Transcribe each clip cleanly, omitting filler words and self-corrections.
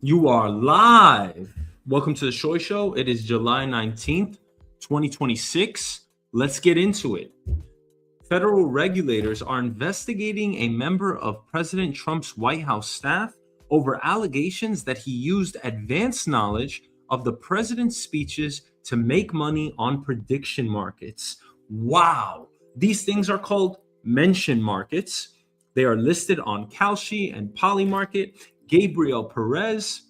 You are live. Welcome to the Shoy Show. It is July 19th, 2026. Let's get into it. Federal regulators are investigating a member of President Trump's White House staff over allegations that he used advanced knowledge of the president's speeches to make money on prediction markets. Wow. These things are called mention markets. They are listed on Kalshi and Polymarket. Gabriel Perez,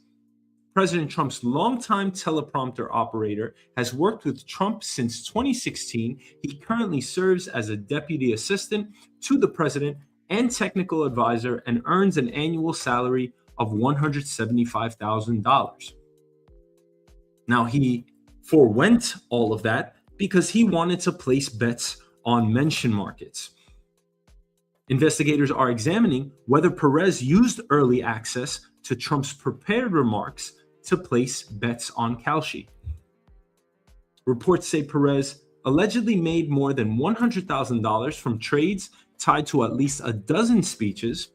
President Trump's longtime teleprompter operator, has worked with Trump since 2016. He currently serves as a deputy assistant to the president and technical advisor and earns an annual salary of $175,000. Now, he forewent all of that because he wanted to place bets on mention markets. Investigators are examining whether Perez used early access to Trump's prepared remarks to place bets on Kalshi. Reports say Perez allegedly made more than $100,000 from trades tied to at least a dozen speeches.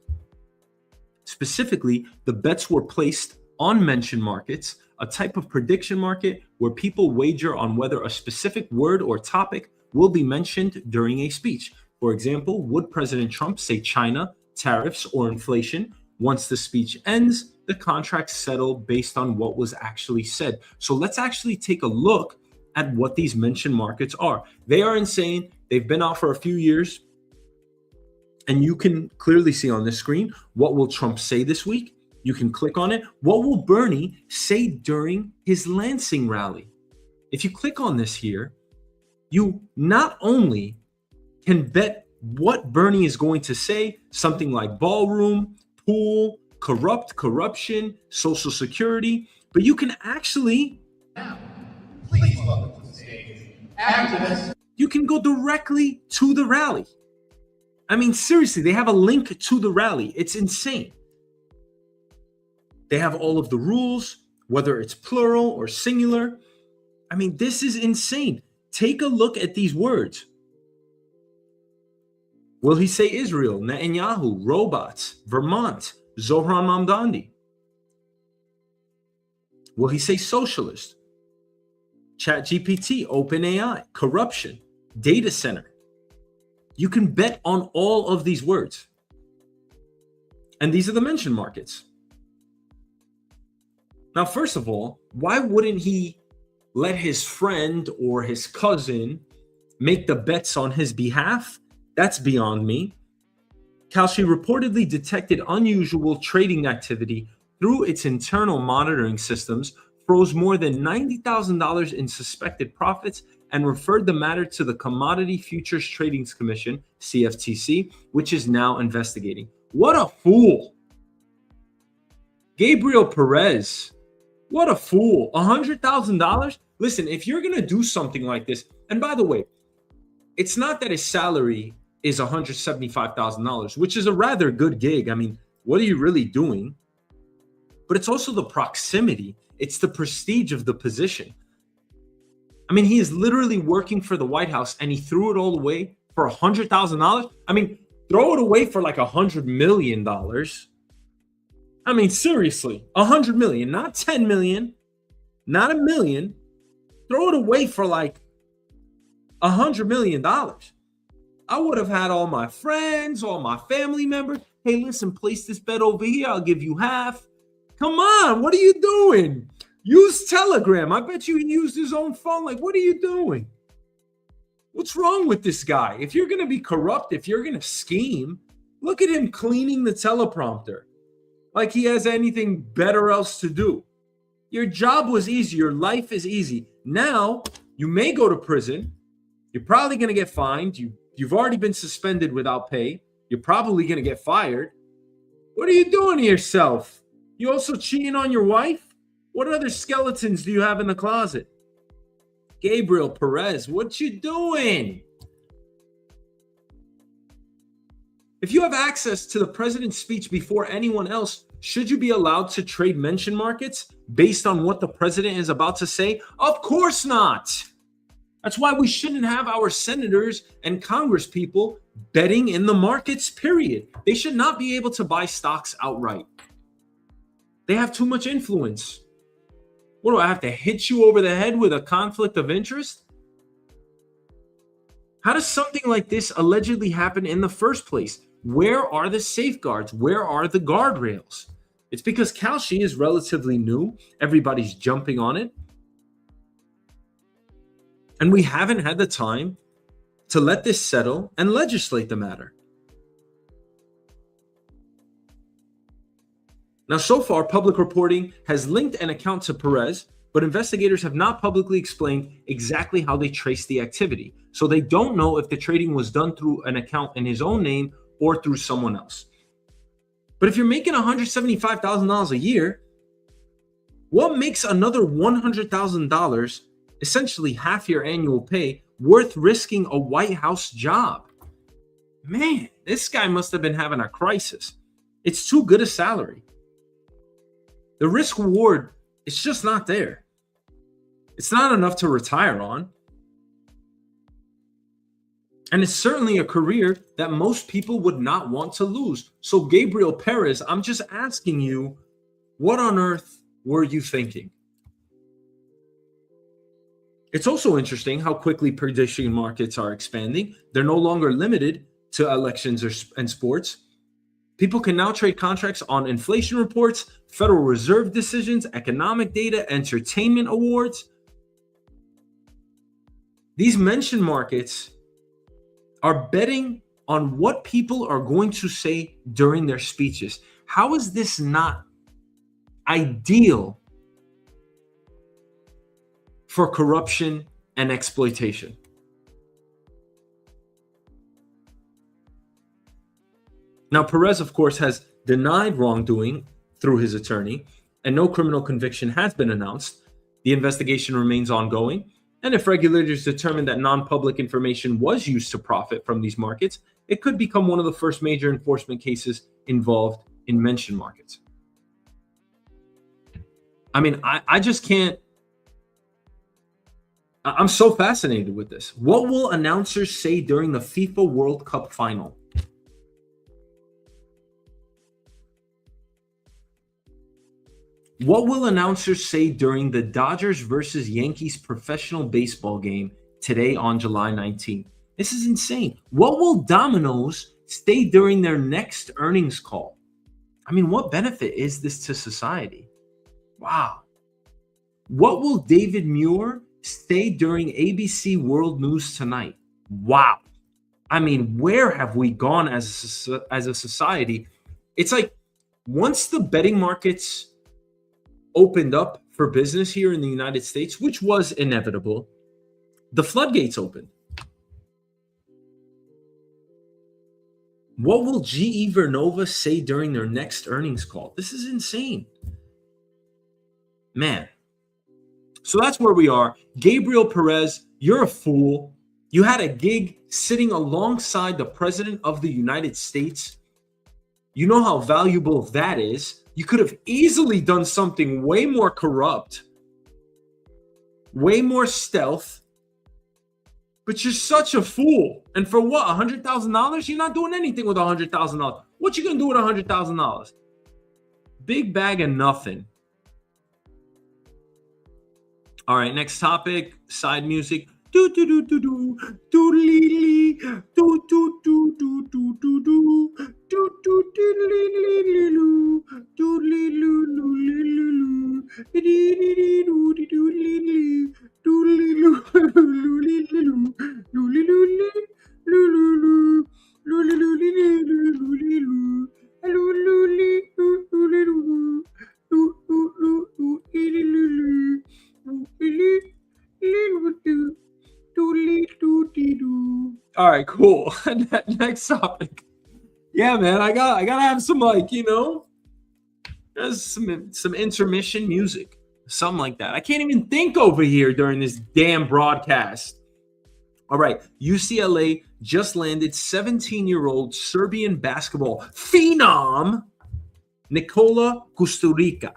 Specifically, the bets were placed on mention markets, a type of prediction market where people wager on whether a specific word or topic will be mentioned during a speech. For example, would President Trump say China, tariffs, or inflation? Once the speech ends, the contracts settle based on what was actually said. So let's actually take a look at what these mention markets are. They are insane. They've been out for a few years. And you can clearly see on this screen, what will Trump say this week? You can click on it. What will Bernie say during his Lansing rally? If you click on this here, you not only can bet what Bernie is going to say, something like ballroom, pool, corruption, Social Security, but you can actually, Please welcome to the stage, activist. You can go directly to the rally. I mean, seriously, they have a link to the rally. It's insane. They have all of the rules, whether it's plural or singular. I mean, this is insane. Take a look at these words. Will he say Israel, Netanyahu, robots, Vermont, Zohran Mamdani? Will he say socialist? ChatGPT, OpenAI, corruption, data center. You can bet on all of these words. And these are the mention markets. Now, first of all, why wouldn't he let his friend or his cousin make the bets on his behalf? That's beyond me. Kalshi reportedly detected unusual trading activity through its internal monitoring systems, froze more than $90,000 in suspected profits, and referred the matter to the Commodity Futures Trading Commission, CFTC, which is now investigating. What a fool. Gabriel Perez, what a fool. $100,000? Listen, if you're going to do something like this, and by the way, it's not that his salary is $175,000, which is a rather good gig. I mean, what are you really doing? But it's also the proximity. It's the prestige of the position. I mean, he is literally working for the White House and he threw it all away for $100,000. I mean, throw it away for like $100 million. I mean, seriously, $100 million, not 10 million, not $1 million. Throw it away for like $100 million. I would have had all my friends, all my family members. Hey, listen, place this bet over here. I'll give you half. Come on, what are you doing? Use Telegram. I bet you he used his own phone. Like, what are you doing? What's wrong with this guy? If you're going to be corrupt, if you're going to scheme, look at him cleaning the teleprompter. Like he has anything better else to do. Your job was easy. Your life is easy. Now, you may go to prison. You're probably going to get fined. You've already been suspended without pay. You're probably going to get fired. What are you doing to yourself? You also cheating on your wife? What other skeletons do you have in the closet? Gabriel Perez, what you doing? If you have access to the president's speech before anyone else, should you be allowed to trade mention markets based on what the president is about to say? Of course not. That's why we shouldn't have our senators and Congress people betting in the markets, period. They should not be able to buy stocks outright. They have too much influence. What do I have to hit you over the head with a conflict of interest? How does something like this allegedly happen in the first place? Where are the safeguards? Where are the guardrails? It's because Kalshi is relatively new. Everybody's jumping on it. And we haven't had the time to let this settle and legislate the matter. Now, so far, public reporting has linked an account to Perez, but investigators have not publicly explained exactly how they traced the activity. So they don't know if the trading was done through an account in his own name or through someone else. But if you're making $175,000 a year, what makes another $100,000, essentially half your annual pay, worth risking a White House job? Man, this guy must have been having a crisis. It's too good a salary. The risk reward, it's just not there. It's not enough to retire on. And it's certainly a career that most people would not want to lose. So Gabriel Perez, I'm just asking you, what on earth were you thinking? It's also interesting how quickly prediction markets are expanding. They're no longer limited to elections and sports. People can now trade contracts on inflation reports, Federal Reserve decisions, economic data, entertainment awards. These mention markets are betting on what people are going to say during their speeches. How is this not ideal for corruption and exploitation? Now, Perez, of course, has denied wrongdoing through his attorney, and no criminal conviction has been announced. The investigation remains ongoing, and if regulators determine that non-public information was used to profit from these markets, it could become one of the first major enforcement cases involved in mention markets. I mean, I just can't. I'm so fascinated with this. What will announcers say during the FIFA World Cup final? What will announcers say during the Dodgers versus Yankees professional baseball game today on July 19th? This is insane. What will Domino's say during their next earnings call? I mean, what benefit is this to society? Wow. What will David Muir say during ABC World News Tonight? Wow. I mean, where have we gone as a society? It's like once the betting markets opened up for business here in the United States, which was inevitable, the floodgates opened. What will GE Vernova say during their next earnings call? This is insane. Man. So that's where we are. Gabriel Perez, you're a fool. You had a gig sitting alongside the President of the United States. You know how valuable that is. You could have easily done something way more corrupt, way more stealth, but you're such a fool. And for what, $100,000? You're not doing anything with $100,000. What you gonna do with $100,000? Big bag of nothing. All right, next topic, side music. Do do do do do do lee do do do do do do do do do do lee do do lee do lee do do do lee do lee All right, cool. Next topic. Yeah, man, I gotta have some there's some intermission music, something like that. I can't even think over here during this damn broadcast. All right, UCLA just landed 17-year-old Serbian basketball phenom Nikola Kusturica.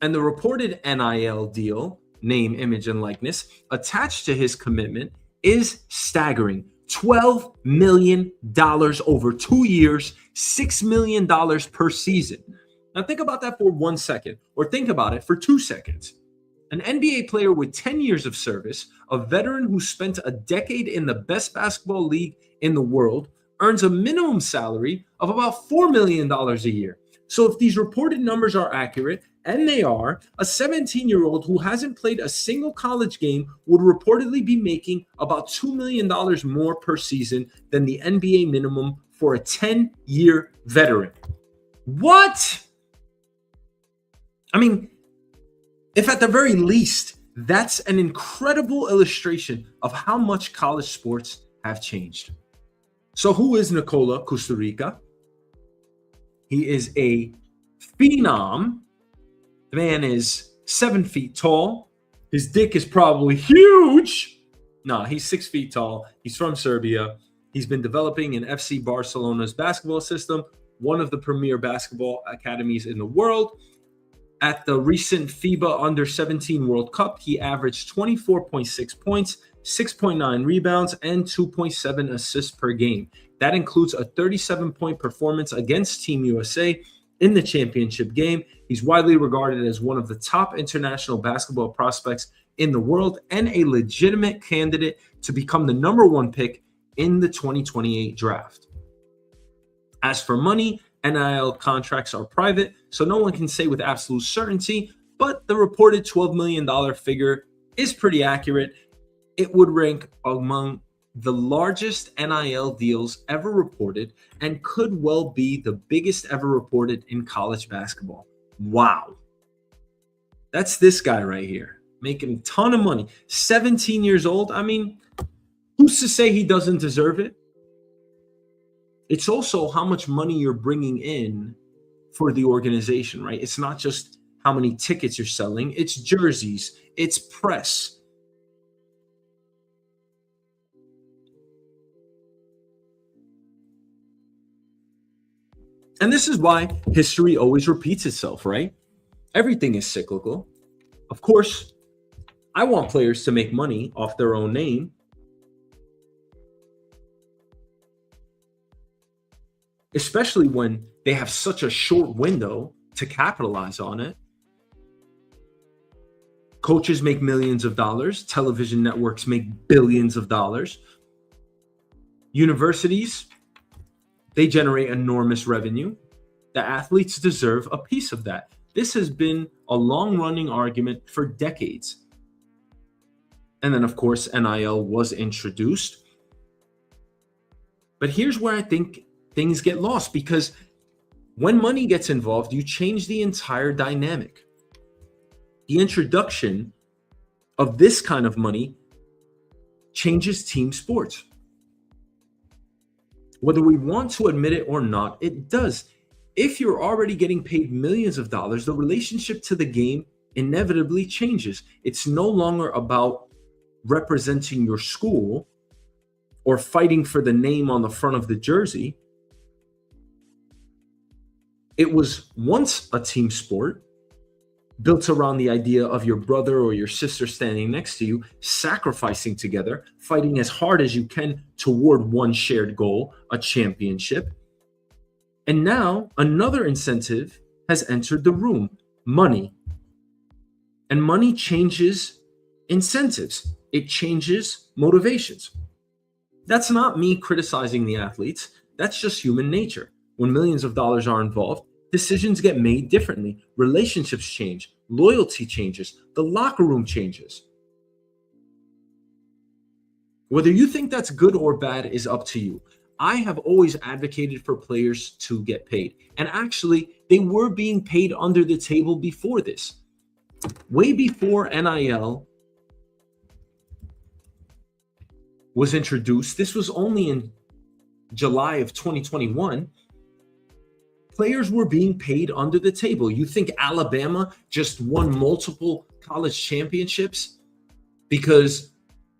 And the reported NIL deal, name, image, and likeness, attached to his commitment is staggering. $12 million over 2 years, $6 million per season. Now think about that for 1 second, or think about it for 2 seconds. An NBA player with 10 years of service, a veteran who spent a decade in the best basketball league in the world, earns a minimum salary of about $4 million dollars a year. So if these reported numbers are accurate, and they are, a 17-year-old who hasn't played a single college game would reportedly be making about $2 million dollars more per season than the NBA minimum for a 10-year veteran. What? I mean, if at the very least, that's an incredible illustration of how much college sports have changed. So who is Nikola Kusturica? He is a phenom. The man is 7 feet tall. His dick is probably huge. No, he's 6 feet tall. He's from Serbia. He's been developing in FC Barcelona's basketball system, one of the premier basketball academies in the world. At the recent FIBA Under-17 World Cup, he averaged 24.6 points, 6.9 rebounds, and 2.7 assists per game. That includes a 37-point performance against Team USA in the championship game. He's widely regarded as one of the top international basketball prospects in the world and a legitimate candidate to become the number one pick in the 2028 draft. As for money, NIL contracts are private, so no one can say with absolute certainty, but the reported $12 million figure is pretty accurate. It would rank among the largest NIL deals ever reported and could well be the biggest ever reported in college basketball. Wow. That's this guy right here, making a ton of money. 17 years old. I mean, who's to say he doesn't deserve it? It's also how much money you're bringing in for the organization, right? It's not just how many tickets you're selling. It's jerseys. It's press. And this is why history always repeats itself, right? Everything is cyclical. Of course, I want players to make money off their own name. Especially when they have such a short window to capitalize on it. Coaches make millions of dollars. Television networks make billions of dollars. Universities, they generate enormous revenue. The athletes deserve a piece of that. This has been a long-running argument for decades. And then, of course, NIL was introduced. But here's where I think things get lost, because when money gets involved, you change the entire dynamic. The introduction of this kind of money changes team sports. Whether we want to admit it or not, it does. If you're already getting paid millions of dollars, the relationship to the game inevitably changes. It's no longer about representing your school or fighting for the name on the front of the jersey. It was once a team sport built around the idea of your brother or your sister standing next to you, sacrificing together, fighting as hard as you can toward one shared goal, a championship. And now another incentive has entered the room, money. And money changes incentives. It changes motivations. That's not me criticizing the athletes. That's just human nature. When millions of dollars are involved, decisions get made differently. Relationships change. Loyalty changes. The locker room changes. Whether you think that's good or bad is up to you. I have always advocated for players to get paid. And actually, they were being paid under the table before this. Way before NIL was introduced, this was only in July of 2021, players were being paid under the table. You think Alabama just won multiple college championships because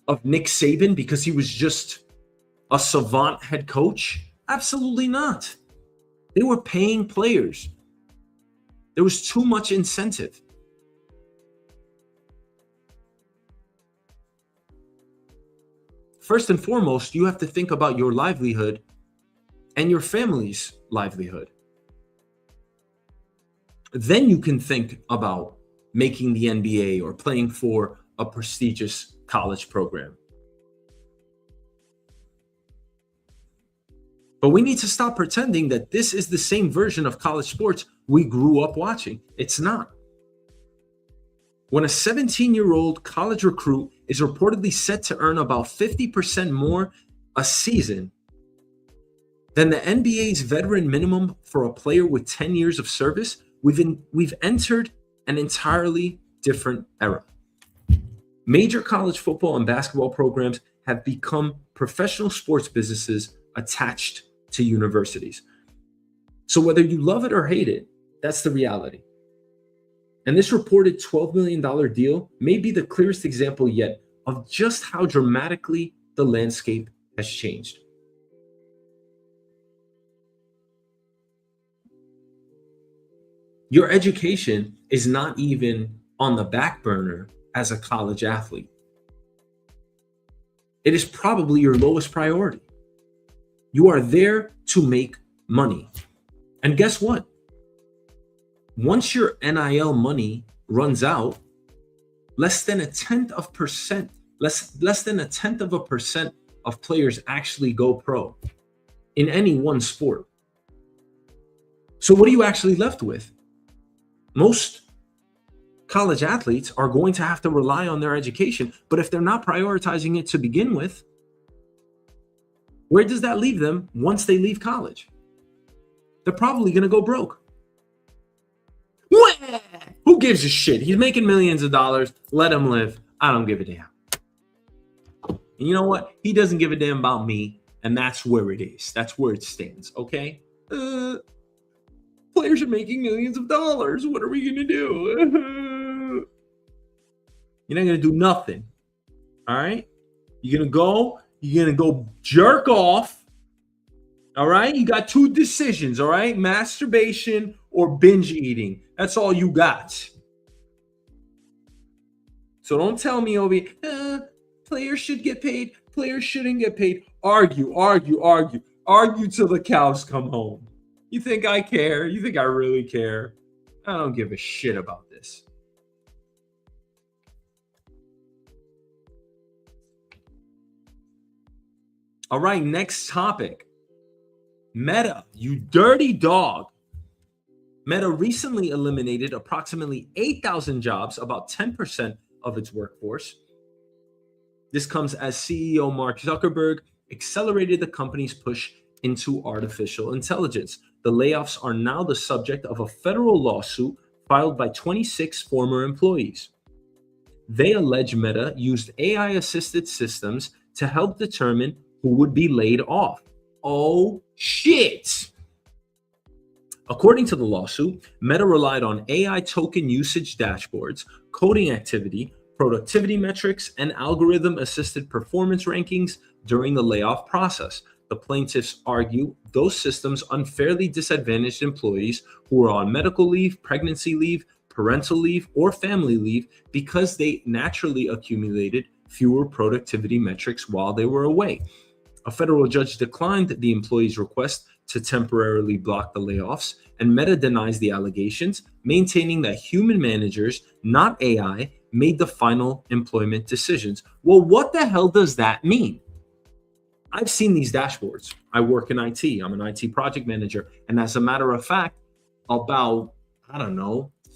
of Nick Saban, because he was just a savant head coach? Absolutely not. They were paying players. There was too much incentive. First and foremost, you have to think about your livelihood and your family's livelihood. then you can think about making the NBA or playing for a prestigious college program. But we need to stop pretending that this is the same version of college sports we grew up watching. It's not. When a 17-year-old college recruit is reportedly set to earn about 50% more a season than the NBA's veteran minimum for a player with 10 years of service, we've entered an entirely different era. Major college football and basketball programs have become professional sports businesses attached to universities. So whether you love it or hate it, that's the reality. And this reported $12 million deal may be the clearest example yet of just how dramatically the landscape has changed. Your education is not even on the back burner as a college athlete. It is probably your lowest priority. You are there to make money. And guess what? Once your NIL money runs out, less than a tenth of a percent of players actually go pro in any one sport. So what are you actually left with? Most college athletes are going to have to rely on their education, but if they're not prioritizing it to begin with, where does that leave them once they leave college? They're probably going to go broke. Who gives a shit? He's making millions of dollars. Let him live. I don't give a damn. And you know what? He doesn't give a damn about me, and that's where it is. That's where it stands, okay? Players are making millions of dollars. What are we going to do? You're not going to do nothing, all right? You're going to go jerk off, all right? You got two decisions, all right? Masturbation or binge eating. That's all you got. So don't tell me, Obi, players should get paid. Players shouldn't get paid. Argue till the cows come home. You think I care? You think I really care? I don't give a shit about this. All right, next topic. Meta, you dirty dog. Meta recently eliminated approximately 8,000 jobs, about 10% of its workforce. This comes as CEO Mark Zuckerberg accelerated the company's push into artificial intelligence. The layoffs are now the subject of a federal lawsuit filed by 26 former employees. They allege Meta used AI-assisted systems to help determine who would be laid off. Oh, shit. According to the lawsuit, Meta relied on AI token usage dashboards, coding activity, productivity metrics, and algorithm-assisted performance rankings during the layoff process. The plaintiffs argue those systems unfairly disadvantaged employees who were on medical leave, pregnancy leave, parental leave, or family leave because they naturally accumulated fewer productivity metrics while they were away. A federal judge declined the employees' request to temporarily block the layoffs, and Meta denies the allegations, maintaining that human managers, not AI, made the final employment decisions. Well, what the hell does that mean? I've seen these dashboards. I work in IT. I'm an IT project manager. And as a matter of fact, about,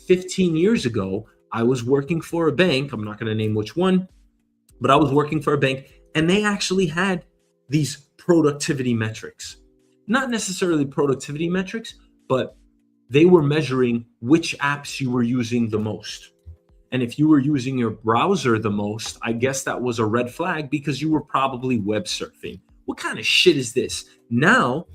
15 years ago, I was working for a bank. I'm not going to name which one, but I was working for a bank, and they actually had these productivity metrics. Not necessarily productivity metrics, but they were measuring which apps you were using the most. And if you were using your browser the most, I guess that was a red flag because you were probably web surfing. What kind of shit is this? Now,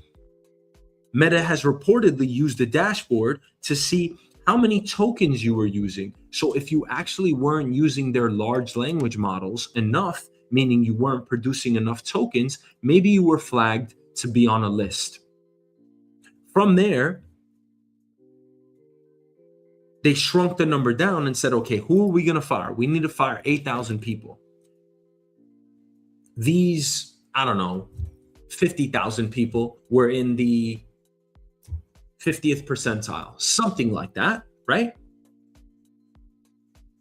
Meta has reportedly used a dashboard to see how many tokens you were using. So if you actually weren't using their large language models enough, meaning you weren't producing enough tokens, maybe you were flagged to be on a list. From there, they shrunk the number down and said, okay, who are we going to fire? We need to fire 8,000 people. These, 50,000 people were in the 50th percentile, something like that. right?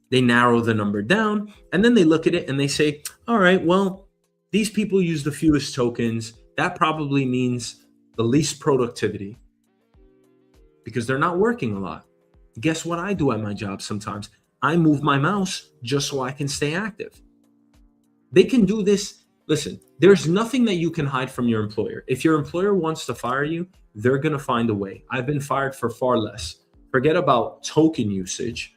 They narrow the number down, and then they look at it and they say, all right, well, these people use the fewest tokens. That probably means the least productivity because they're not working a lot. Guess what I do at my job sometimes? I move my mouse just so I can stay active. They can do this. Listen, there's nothing that you can hide from your employer. If your employer wants to fire you, they're going to find a way. I've been fired for far less. Forget about token usage.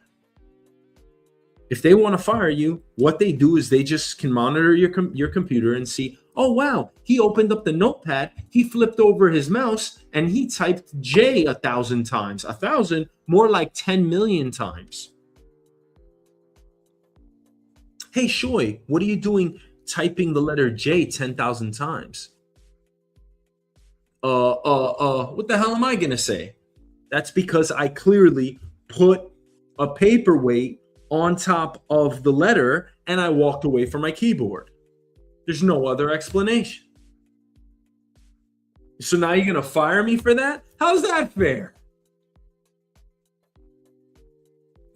If they want to fire you, what they do is they just can monitor your computer and see, oh, wow, he opened up the notepad, he flipped over his mouse, and he typed J 1,000 times. 1,000, more like 10 million times. Hey, Shoy, what are you doing typing the letter J 10,000 times? What the hell am I going to say? That's because I clearly put a paperweight on top of the letter and I walked away from my keyboard. There's no other explanation. So now you're going to fire me for that? How's that fair?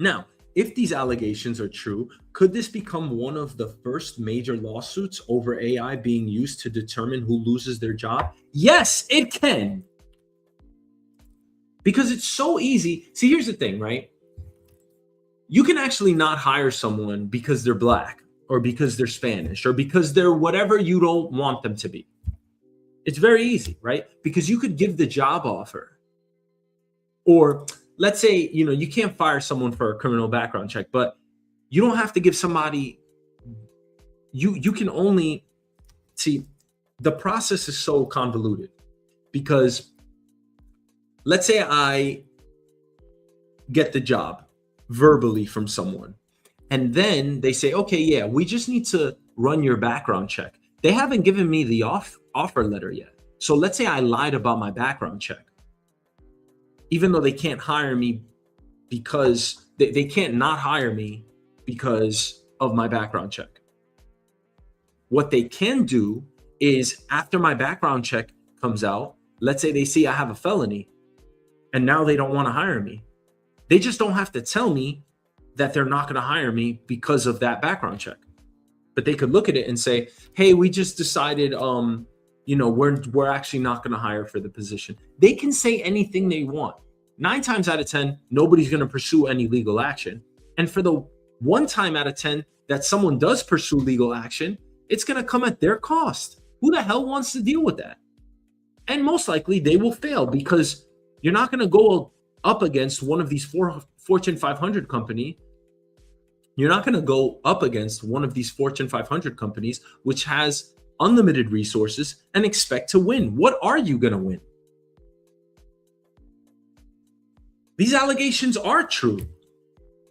Now, if these allegations are true, could this become one of the first major lawsuits over AI being used to determine who loses their job? Yes, it can. Because it's so easy. See, here's the thing, right? You can actually not hire someone because they're black or because they're Spanish or because they're whatever you don't want them to be. It's very easy, right? Because you could give the job offer. Or let's say, you can't fire someone for a criminal background check, but you don't have to give somebody, you can only, see, the process is so convoluted because let's say I get the job verbally from someone. And then they say, okay, yeah, we just need to run your background check. They haven't given me the offer letter yet. So let's say I lied about my background check. Even though they can't hire me because they can't not hire me because of my background check. What they can do is after my background check comes out, let's say they see I have a felony and now they don't want to hire me. They just don't have to tell me that they're not going to hire me because of that background check. But they could look at it and say, hey, we just decided, we're actually not going to hire for the position. They can say anything they want. 9 times out of 10, nobody's going to pursue any legal action. And for the 1 time out of 10 that someone does pursue legal action, it's going to come at their cost. Who the hell wants to deal with that? And most likely they will fail because you're not going to go up against one of these Fortune 500 company. You're not going to go up against one of these Fortune 500 companies, which has unlimited resources and expect to win. What are you going to win? These allegations are true.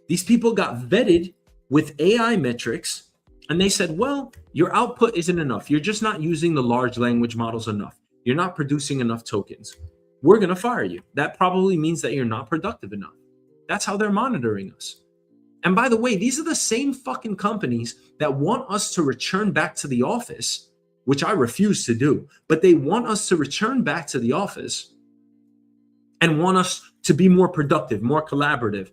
These people got vetted with AI metrics and they said, well, your output isn't enough. You're just not using the large language models enough. You're not producing enough tokens. We're going to fire you. That probably means that you're not productive enough. That's how they're monitoring us. And by the way, these are the same fucking companies that want us to return back to the office, which I refuse to do, but they want us to return back to the office and want us to be more productive, more collaborative.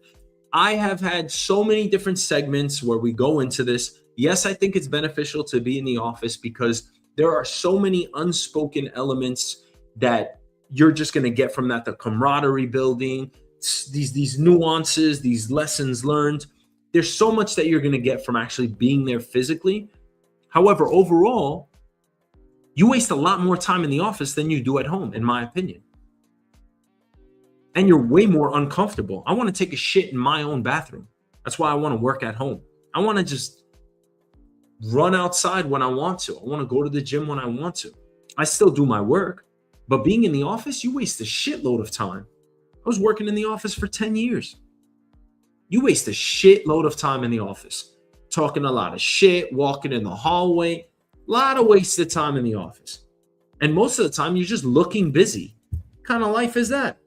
I have had so many different segments where we go into this. Yes, I think it's beneficial to be in the office because there are so many unspoken elements that you're just going to get from that, the camaraderie building, these nuances, these lessons learned. There's so much that you're going to get from actually being there physically. However, overall, you waste a lot more time in the office than you do at home, in my opinion. And you're way more uncomfortable. I want to take a shit in my own bathroom. That's why I want to work at home. I want to just run outside when I want to. I want to go to the gym when I want to. I still do my work, but being in the office, you waste a shitload of time. I was working in the office for 10 years. You waste a shitload of time in the office, talking a lot of shit, walking in the hallway, a lot of wasted time in the office. And most of the time, you're just looking busy. What kind of life is that?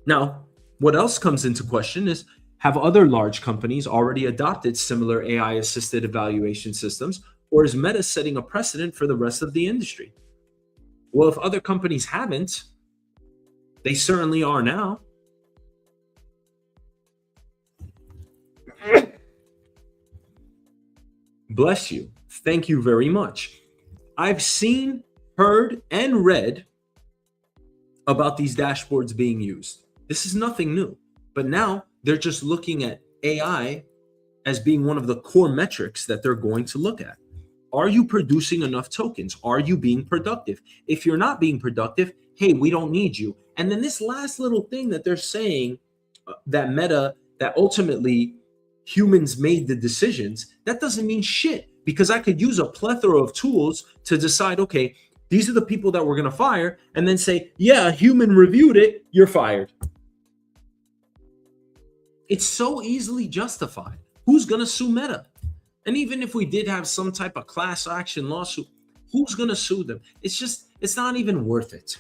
Now, what else comes into question is, have other large companies already adopted similar AI-assisted evaluation systems, or is Meta setting a precedent for the rest of the industry? Well, if other companies haven't, They certainly are now. Bless you. Thank you very much. I've seen, heard, and read about these dashboards being used. This is nothing new. But now they're just looking at AI as being one of the core metrics that they're going to look at. Are you producing enough tokens? Are you being productive? If you're not being productive, hey, we don't need you. And then this last little thing that they're saying, that Meta, that ultimately humans made the decisions, that doesn't mean shit, because I could use a plethora of tools to decide, okay, these are the people that we're going to fire, and then say, yeah, a human reviewed it, you're fired. It's so easily justified. Who's going to sue Meta? And even if we did have some type of class action lawsuit, who's going to sue them? It's not even worth it.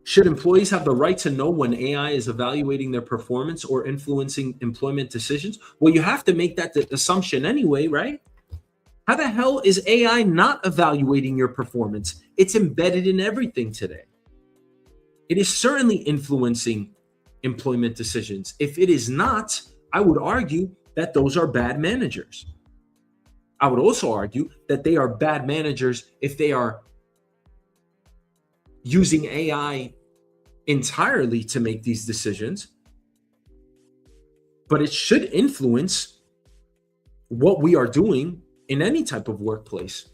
Should employees have the right to know when AI is evaluating their performance or influencing employment decisions? Well, you have to make that assumption anyway, right? How the hell is AI not evaluating your performance? It's embedded in everything today. It is certainly influencing employment decisions. If it is not, I would argue that those are bad managers. I would also argue that they are bad managers if they are using AI entirely to make these decisions. But it should influence what we are doing in any type of workplace.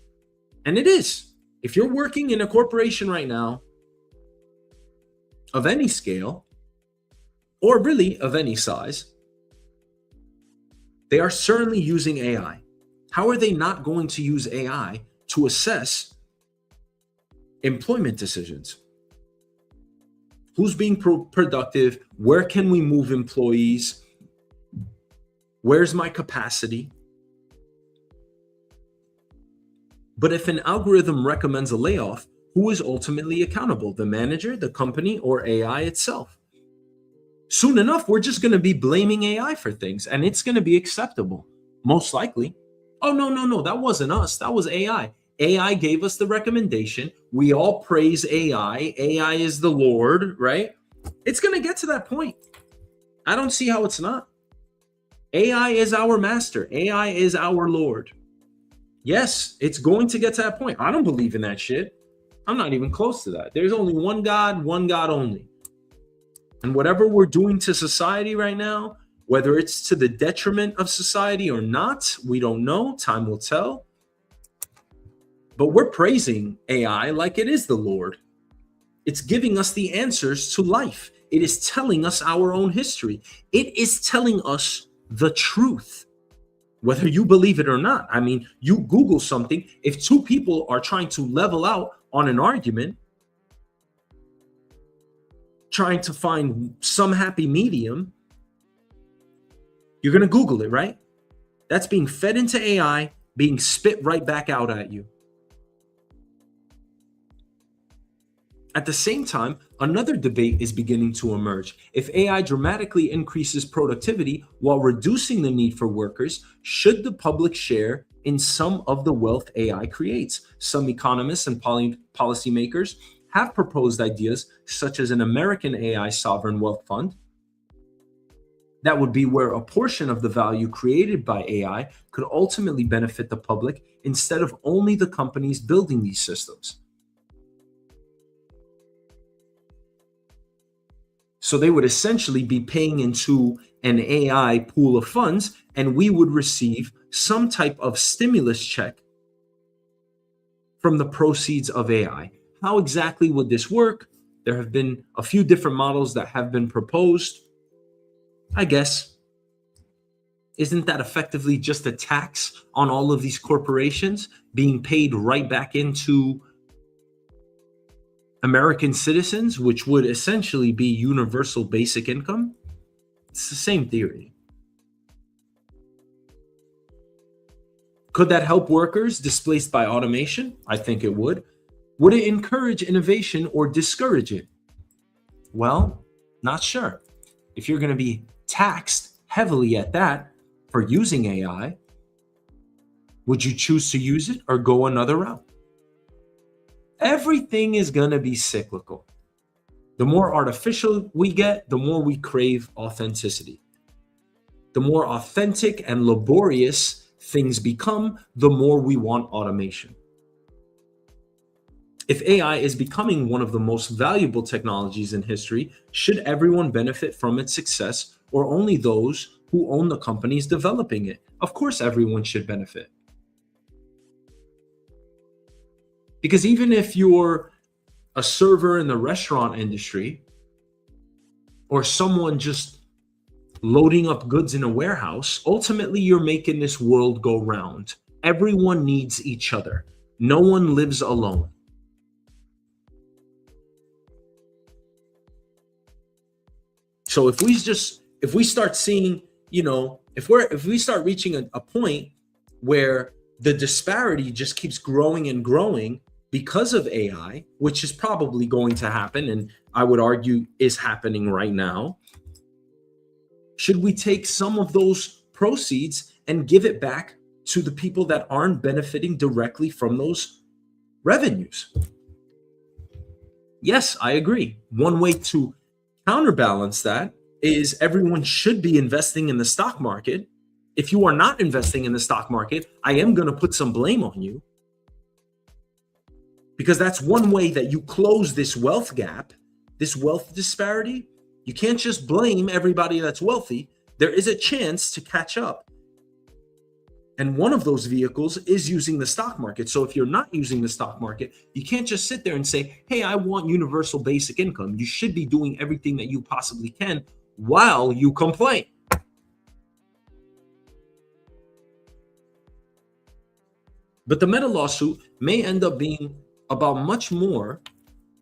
And it is. If you're working in a corporation right now of any scale, or really of any size, they are certainly using AI. How are they not going to use AI to assess employment decisions? Who's being productive? Where can we move employees? Where's my capacity? But if an algorithm recommends a layoff, who is ultimately accountable? The manager, the company, or AI itself? Soon enough, we're just going to be blaming AI for things, and it's going to be acceptable, most likely. Oh, no, that wasn't us. That was AI. AI gave us the recommendation. We all praise AI. AI is the Lord, right? It's going to get to that point. I don't see how it's not. AI is our master. AI is our Lord. Yes, it's going to get to that point. I don't believe in that shit. I'm not even close to that. There's only one God only. And whatever we're doing to society right now, whether it's to the detriment of society or not, we don't know. Time will tell. But we're praising AI like it is the Lord. It's giving us the answers to life. It is telling us our own history. It is telling us the truth, whether you believe it or not. I mean, you Google something. If two people are trying to level out on an argument, trying to find some happy medium, you're going to Google it, right? That's being fed into AI, being spit right back out at you. At the same time, another debate is beginning to emerge. If AI dramatically increases productivity while reducing the need for workers, should the public share in some of the wealth AI creates? Some economists and policymakers have proposed ideas such as an American AI sovereign wealth fund. That would be where a portion of the value created by AI could ultimately benefit the public instead of only the companies building these systems. So they would essentially be paying into an AI pool of funds, and we would receive some type of stimulus check from the proceeds of AI. How exactly would this work? There have been a few different models that have been proposed. I guess, isn't that effectively just a tax on all of these corporations being paid right back into American citizens, which would essentially be universal basic income? It's the same theory. Could that help workers displaced by automation? I think it would. Would it encourage innovation or discourage it? Well, not sure. If you're going to be taxed heavily at that for using AI, would you choose to use it or go another route? Everything is going to be cyclical. The more artificial we get, the more we crave authenticity. The more authentic and laborious things become, the more we want automation. If AI is becoming one of the most valuable technologies in history, should everyone benefit from its success, or only those who own the companies developing it? Of course, everyone should benefit. Because even if you're a server in the restaurant industry, or someone just loading up goods in a warehouse, ultimately you're making this world go round. Everyone needs each other. No one lives alone. So if we start seeing, if we start reaching a point where the disparity just keeps growing and growing because of AI, which is probably going to happen, and I would argue is happening right now, should we take some of those proceeds and give it back to the people that aren't benefiting directly from those revenues? Yes, I agree. One way to counterbalance that is everyone should be investing in the stock market. If you are not investing in the stock market, I am going to put some blame on you, because that's one way that you close this wealth gap, this wealth disparity. You can't just blame everybody that's wealthy. There is a chance to catch up. And one of those vehicles is using the stock market. So if you're not using the stock market, you can't just sit there and say, hey, I want universal basic income. You should be doing everything that you possibly can while you complain. But the Meta lawsuit may end up being about much more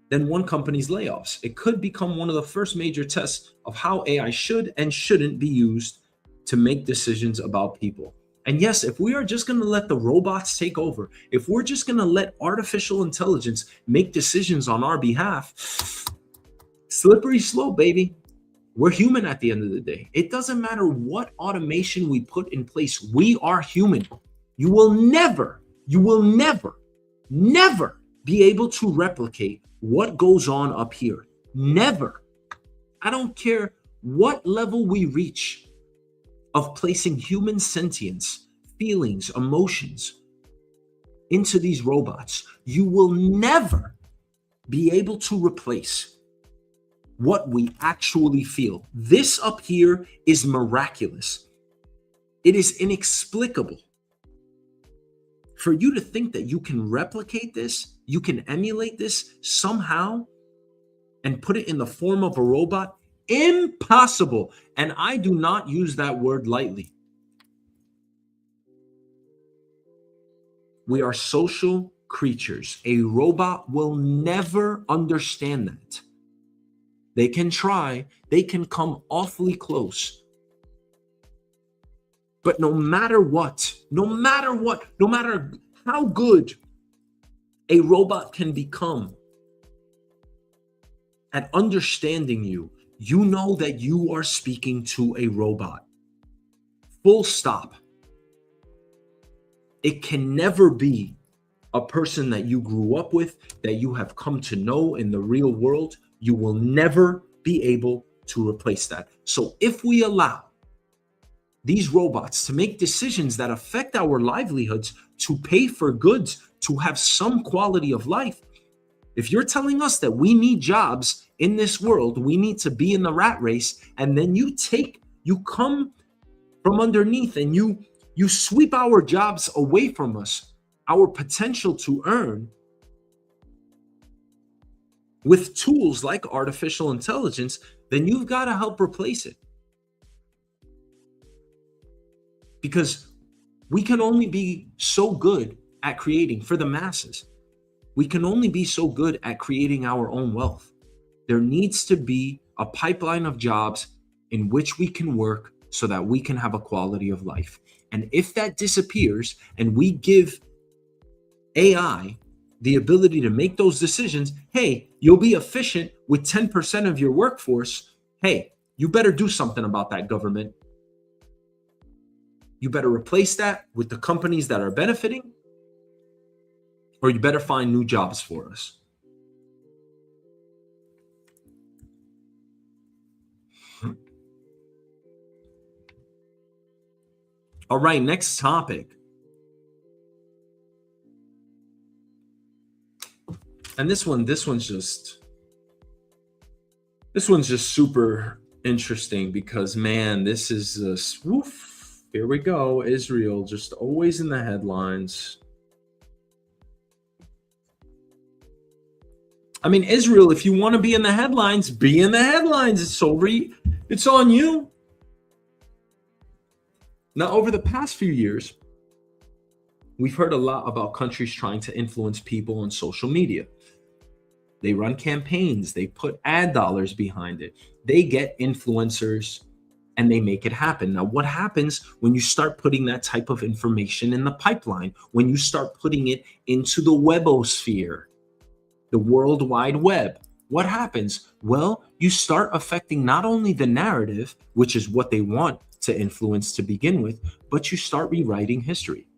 than one company's layoffs. It could become one of the first major tests of how AI should and shouldn't be used to make decisions about people. And yes, if we are just going to let the robots take over, if we're just going to let artificial intelligence make decisions on our behalf, slippery slope, baby. We're human at the end of the day. It doesn't matter what automation we put in place. We are human. You will never, never be able to replicate what goes on up here. Never. I don't care what level we reach of placing human sentience, feelings, emotions into these robots. You will never be able to replace what we actually feel. This up here is miraculous. It is inexplicable. For you to think that you can replicate this, you can emulate this somehow and put it in the form of a robot, impossible. And I do not use that word lightly. We are social creatures. A robot will never understand that. They can try, they can come awfully close. But no matter how good a robot can become at understanding you, you know that you are speaking to a robot. Full stop. It can never be a person that you grew up with, that you have come to know in the real world. You will never be able to replace that. So if we allow these robots to make decisions that affect our livelihoods, to pay for goods, to have some quality of life, if you're telling us that we need jobs in this world, we need to be in the rat race, and then you come from underneath and you sweep our jobs away from us, our potential to earn, with tools like artificial intelligence, then you've got to help replace it. Because we can only be so good at creating for the masses. We can only be so good at creating our own wealth. There needs to be a pipeline of jobs in which we can work so that we can have a quality of life. And if that disappears and we give AI the ability to make those decisions, hey, you'll be efficient with 10% of your workforce. Hey, you better do something about that, government. You better replace that with the companies that are benefiting, or you better find new jobs for us. All right, next topic. And this one's just super interesting because, man, this is just, woof, here we go. Israel just always in the headlines. I mean, Israel, if you want to be in the headlines, be in the headlines. It's on you. Now, over the past few years, we've heard a lot about countries trying to influence people on social media. They run campaigns, they put ad dollars behind it, they get influencers, and they make it happen. Now, what happens when you start putting that type of information in the pipeline, when you start putting it into the webosphere, the World Wide Web? What happens? Well, you start affecting not only the narrative, which is what they want to influence to begin with, but you start rewriting history.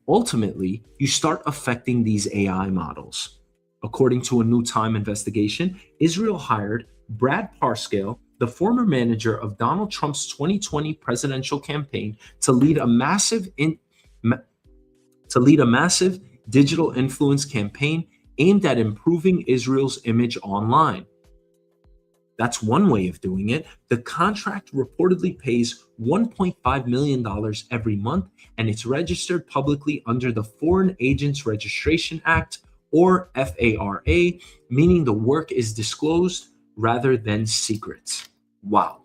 Ultimately, you start affecting these AI models. According to a new Time investigation, Israel hired Brad Parscale, the former manager of Donald Trump's 2020 presidential campaign, to lead a massive digital influence campaign aimed at improving Israel's image online. That's one way of doing it. The contract reportedly pays $1.5 million every month, and it's registered publicly under the Foreign Agents Registration Act, or FARA, meaning the work is disclosed rather than secret. Wow.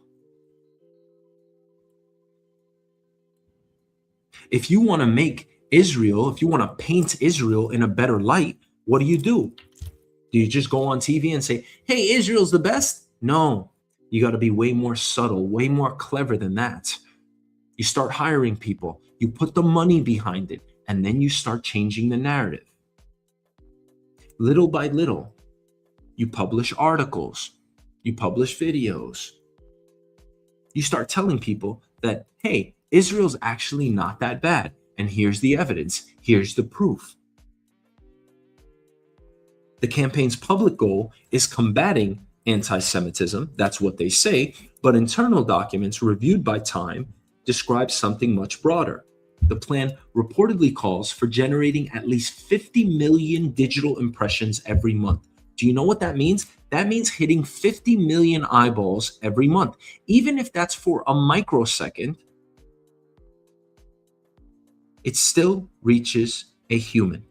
If you want to make Israel, if you want to paint Israel in a better light, what do? Do you just go on TV and say, hey, Israel's the best? No, you got to be way more subtle, way more clever than that. You start hiring people, you put the money behind it, and then you start changing the narrative. Little by little, you publish articles, you publish videos. You start telling people that, hey, Israel's actually not that bad. And here's the evidence, here's the proof. The campaign's public goal is combating anti-Semitism, that's what they say, but internal documents reviewed by Time describe something much broader. The plan reportedly calls for generating at least 50 million digital impressions every month. Do you know what that means? That means hitting 50 million eyeballs every month. Even if that's for a microsecond, it still reaches a human.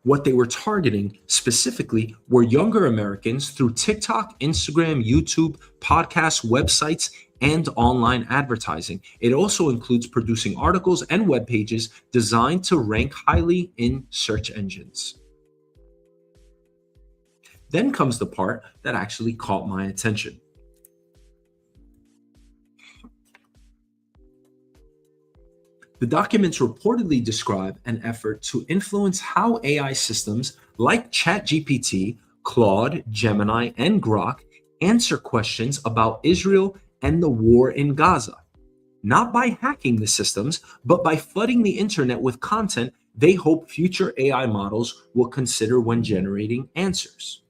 What they were targeting specifically were younger Americans through TikTok, Instagram, YouTube, podcasts, websites, and online advertising. It also includes producing articles and web pages designed to rank highly in search engines. Then comes the part that actually caught my attention. The documents reportedly describe an effort to influence how AI systems like ChatGPT, Claude, Gemini, and Grok answer questions about Israel and the war in Gaza. Not by hacking the systems, but by flooding the internet with content they hope future AI models will consider when generating answers.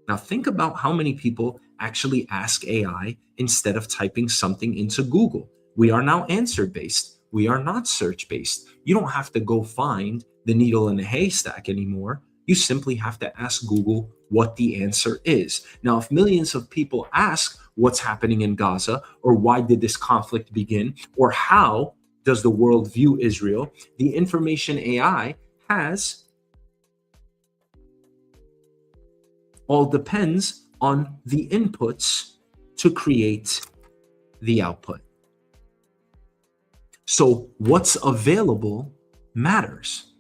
Now think about how many people actually ask AI instead of typing something into Google. We are now answer-based. We are not search-based. You don't have to go find the needle in the haystack anymore. You simply have to ask Google what the answer is. Now, if millions of people ask what's happening in Gaza, or why did this conflict begin, or how does the world view Israel, the information AI has all depends on the inputs to create the output. So what's available matters.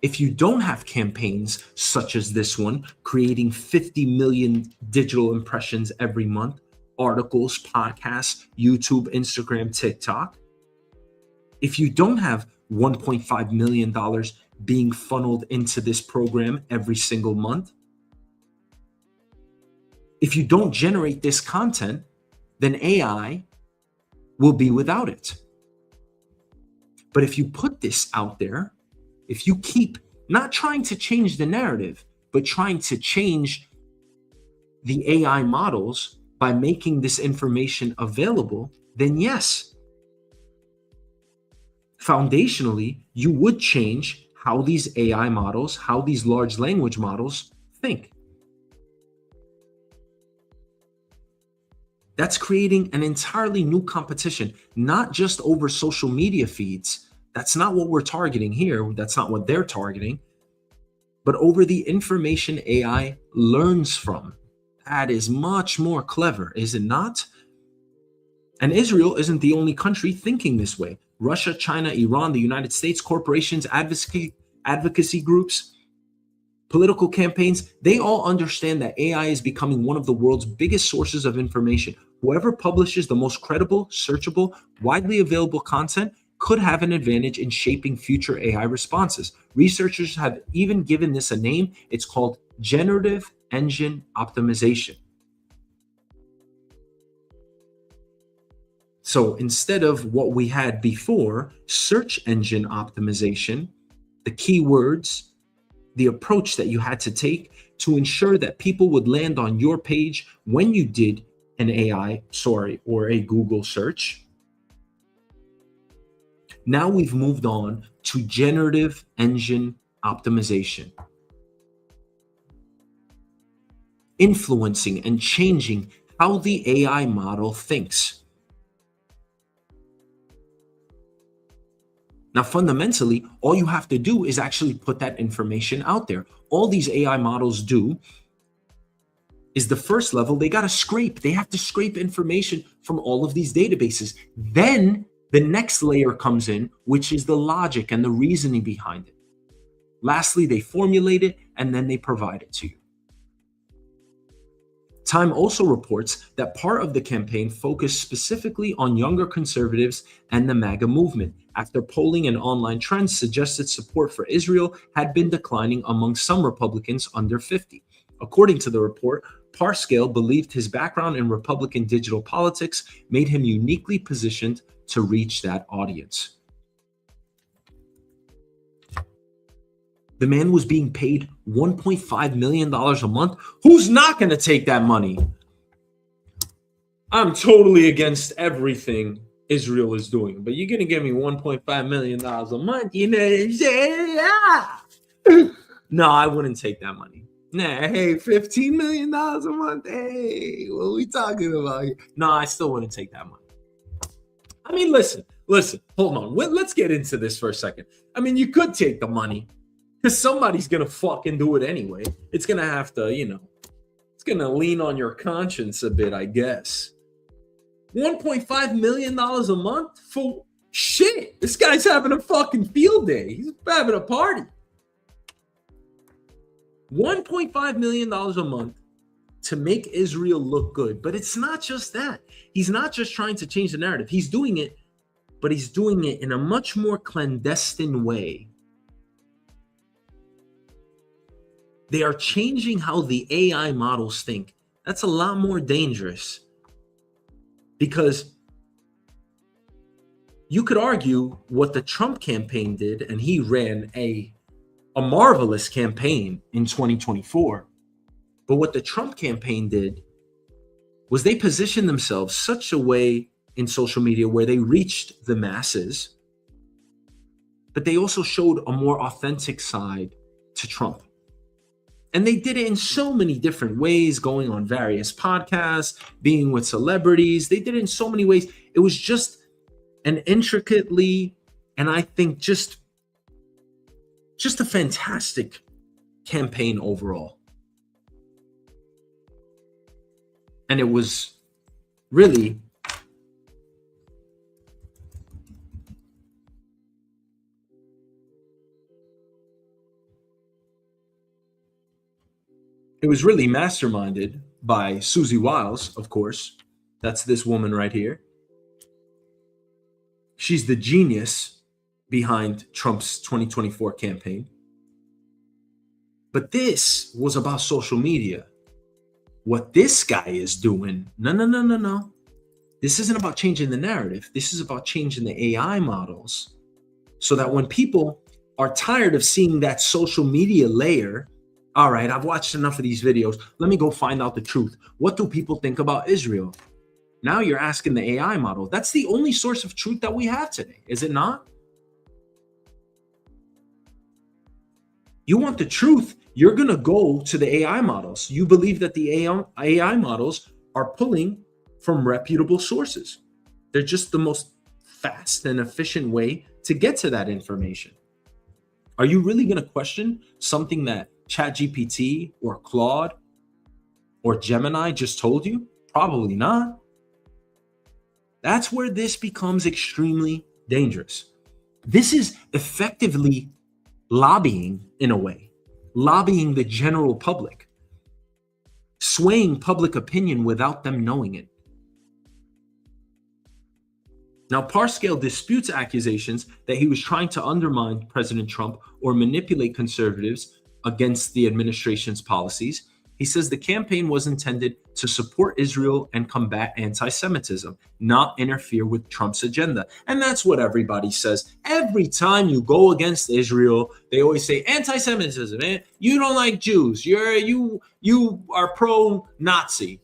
If you don't have campaigns such as this one, creating 50 million digital impressions every month, articles, podcasts, YouTube, Instagram, TikTok, if you don't have $1.5 million being funneled into this program every single month, if you don't generate this content, then AI will be without it. But if you put this out there, if you keep not trying to change the narrative, but trying to change the AI models by making this information available, then yes, foundationally, you would change how these AI models, how these large language models think. That's creating an entirely new competition, not just over social media feeds. That's not what we're targeting here. That's not what they're targeting, but over the information AI learns from. That is much more clever, is it not? And Israel isn't the only country thinking this way. Russia, China, Iran, the United States, corporations, advocacy groups, political campaigns, they all understand that AI is becoming one of the world's biggest sources of information. Whoever publishes the most credible, searchable, widely available content could have an advantage in shaping future AI responses. Researchers have even given this a name. It's called generative engine optimization. So instead of what we had before, search engine optimization, the keywords, the approach that you had to take to ensure that people would land on your page when you did an or a Google search. Now we've moved on to generative engine optimization, influencing and changing how the AI model thinks. Now, fundamentally, all you have to do is actually put that information out there. All these AI models do is the first level, they got to scrape. They have to scrape information from all of these databases. Then the next layer comes in, which is the logic and the reasoning behind it. Lastly, they formulate it and then they provide it to you. Time also reports that part of the campaign focused specifically on younger conservatives and the MAGA movement, after polling and online trends suggested support for Israel had been declining among some Republicans under 50. According to the report, Parscale believed his background in Republican digital politics made him uniquely positioned to reach that audience. The man was being paid $1.5 million a month. Who's not going to take that money? I'm totally against everything Israel is doing, but you're going to give me $1.5 million a month? You know, no, I wouldn't take that money. Nah, hey, $15 million a month. Hey, what are we talking about here? No, I still wouldn't take that money. I mean, listen, hold on. Let's get into this for a second. I mean, you could take the money, because somebody's going to fucking do it anyway. It's going to have to, it's going to lean on your conscience a bit, I guess. $1.5 million a month? For shit. This guy's having a fucking field day. He's having a party. $1.5 million a month to make Israel look good. But it's not just that. He's not just trying to change the narrative. He's doing it, but he's doing it in a much more clandestine way. They are changing how the AI models think. That's a lot more dangerous, because you could argue what the Trump campaign did, and he ran a marvelous campaign in 2024. But what the Trump campaign did was they positioned themselves such a way in social media where they reached the masses, but they also showed a more authentic side to Trump. And they did it in so many different ways, going on various podcasts, being with celebrities. They did it in so many ways. It was just an intricately, and I think just a fantastic campaign overall. And it was really masterminded by Susie Wiles, of course. That's this woman right here. She's the genius behind Trump's 2024 campaign. But this was about social media. What this guy is doing, no. This isn't about changing the narrative. This is about changing the AI models so that when people are tired of seeing that social media layer, all right, I've watched enough of these videos. Let me go find out the truth. What do people think about Israel? Now you're asking the AI model. That's the only source of truth that we have today, is it not? You want the truth, you're going to go to the AI models. You believe that the AI models are pulling from reputable sources. They're just the most fast and efficient way to get to that information. Are you really going to question something that ChatGPT or Claude or Gemini just told you? Probably not. That's where this becomes extremely dangerous. This is effectively lobbying, in a way, lobbying the general public, swaying public opinion without them knowing it. Now, Parscale disputes accusations that he was trying to undermine President Trump or manipulate conservatives against the administration's policies. He says the campaign was intended to support Israel and combat anti-Semitism, not interfere with Trump's agenda. And that's what everybody says. Every time you go against Israel, they always say anti-Semitism. You don't like Jews. You are pro-Nazi.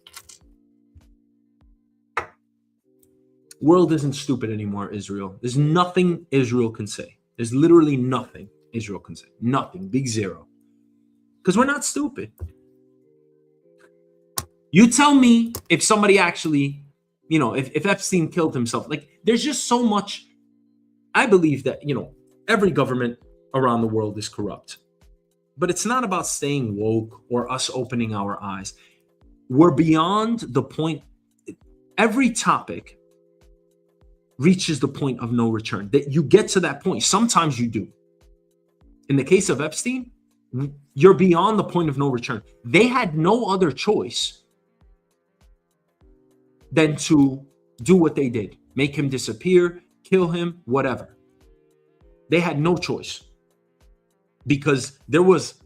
World isn't stupid anymore, Israel. There's nothing Israel can say. There's literally nothing Israel can say. Nothing. Big zero. Because we're not stupid. You tell me if somebody actually, if Epstein killed himself, like there's just so much. I believe that, every government around the world is corrupt, but it's not about staying woke or us opening our eyes. We're beyond the point. Every topic reaches the point of no return, that you get to that point. Sometimes you do. In the case of Epstein, you're beyond the point of no return. They had no other choice than to do what they did. Make him disappear, kill him, whatever. They had no choice. Because there was,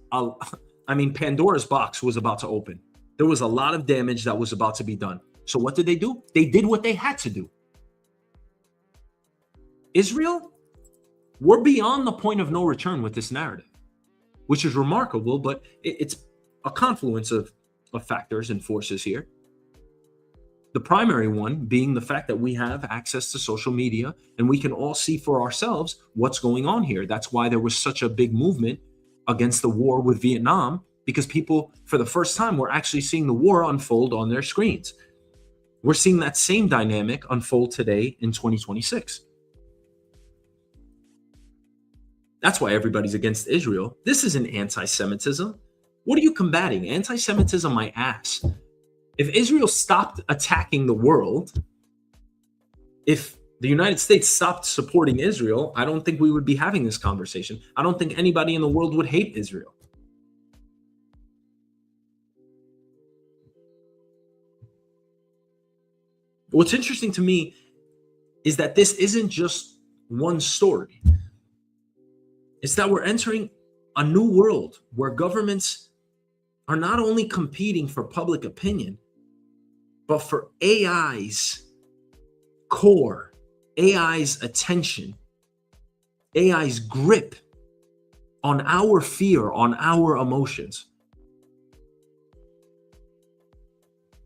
Pandora's box was about to open. There was a lot of damage that was about to be done. So what did they do? They did what they had to do. Israel, we're beyond the point of no return with this narrative, which is remarkable, but it's a confluence of factors and forces here. The primary one being the fact that we have access to social media and we can all see for ourselves what's going on here. That's why there was such a big movement against the war with Vietnam, because people, for the first time, were actually seeing the war unfold on their screens. We're seeing that same dynamic unfold today in 2026. That's why everybody's against Israel. This isn't anti-Semitism. What are you combating? Anti-Semitism, my ass. If Israel stopped attacking the world, if the United States stopped supporting Israel, I don't think we would be having this conversation. I don't think anybody in the world would hate Israel. What's interesting to me is that this isn't just one story. It's that we're entering a new world where governments are not only competing for public opinion, but for AI's core, AI's attention, AI's grip on our fear, on our emotions.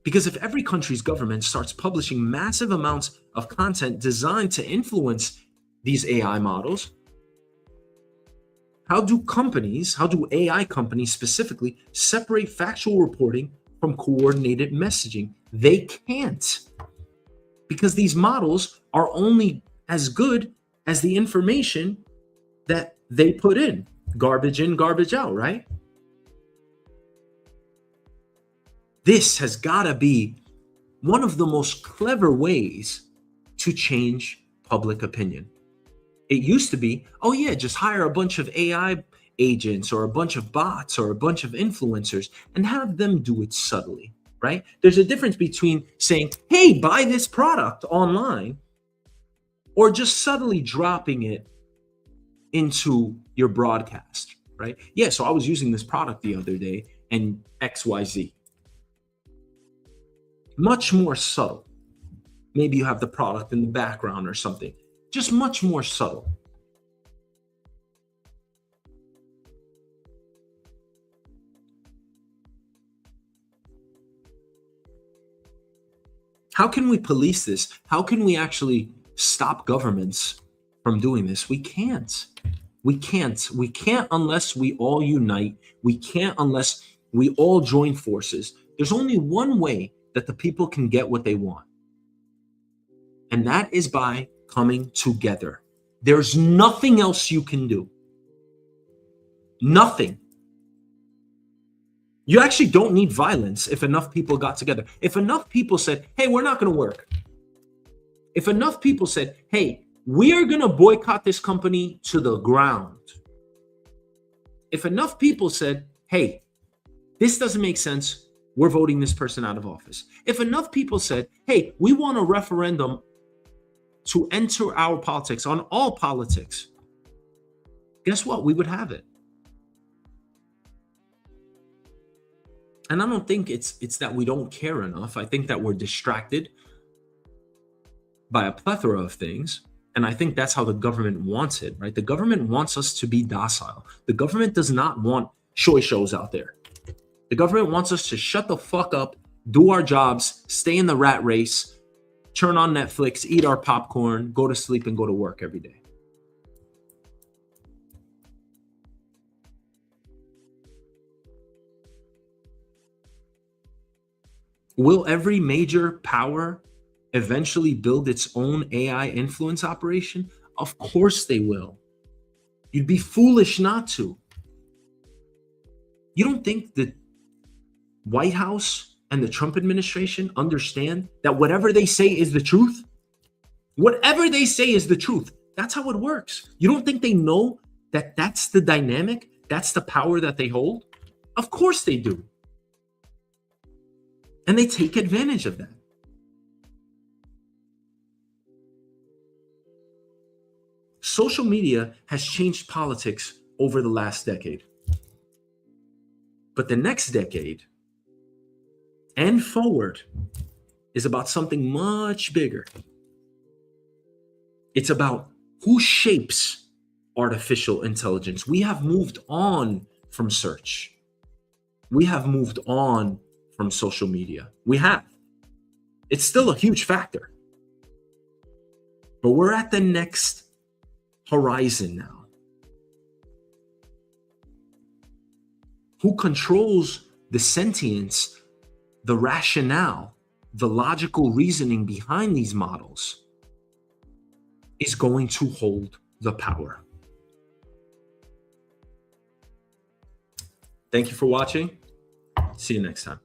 Because if every country's government starts publishing massive amounts of content designed to influence these AI models, how do AI companies specifically separate factual reporting from coordinated messaging? They can't, because these models are only as good as the information that they put in. Garbage in, garbage out, right? This has got to be one of the most clever ways to change public opinion. It used to be, oh yeah, just hire a bunch of AI agents or a bunch of bots or a bunch of influencers and have them do it subtly, right? There's a difference between saying, hey, buy this product online, or just subtly dropping it into your broadcast, right? Yeah, so I was using this product the other day and XYZ. Much more subtle. Maybe you have the product in the background or something. Just much more subtle. How can we police this? How can we actually stop governments from doing this? We can't. We can't. We can't unless we all unite. We can't unless we all join forces. There's only one way that the people can get what they want, and that is by coming together. There's nothing else you can do. Nothing. You actually don't need violence if enough people got together. If enough people said, hey, we're not going to work. If enough people said, hey, we are going to boycott this company to the ground. If enough people said, hey, this doesn't make sense, we're voting this person out of office. If enough people said, hey, we want a referendum to enter our politics, on all politics, guess what? We would have it. And I don't think it's that we don't care enough. I think that we're distracted by a plethora of things. And I think that's how the government wants it, right? The government wants us to be docile. The government does not want Shoy shows out there. The government wants us to shut the fuck up, do our jobs, stay in the rat race, turn on Netflix, eat our popcorn, go to sleep, and go to work every day. Will every major power eventually build its own AI influence operation? Of course they will. You'd be foolish not to. You don't think the White House and the Trump administration understand that whatever they say is the truth? Whatever they say is the truth. That's how it works. You don't think they know that that's the dynamic? That's the power that they hold? Of course they do. And they take advantage of that. Social media has changed politics over the last decade. But the next decade and forward is about something much bigger. It's about who shapes artificial intelligence. We have moved on from search. We have moved on from social media. We have. It's still a huge factor. But we're at the next horizon now. Who controls the sentience, the rationale, the logical reasoning behind these models is going to hold the power. Thank you for watching. See you next time.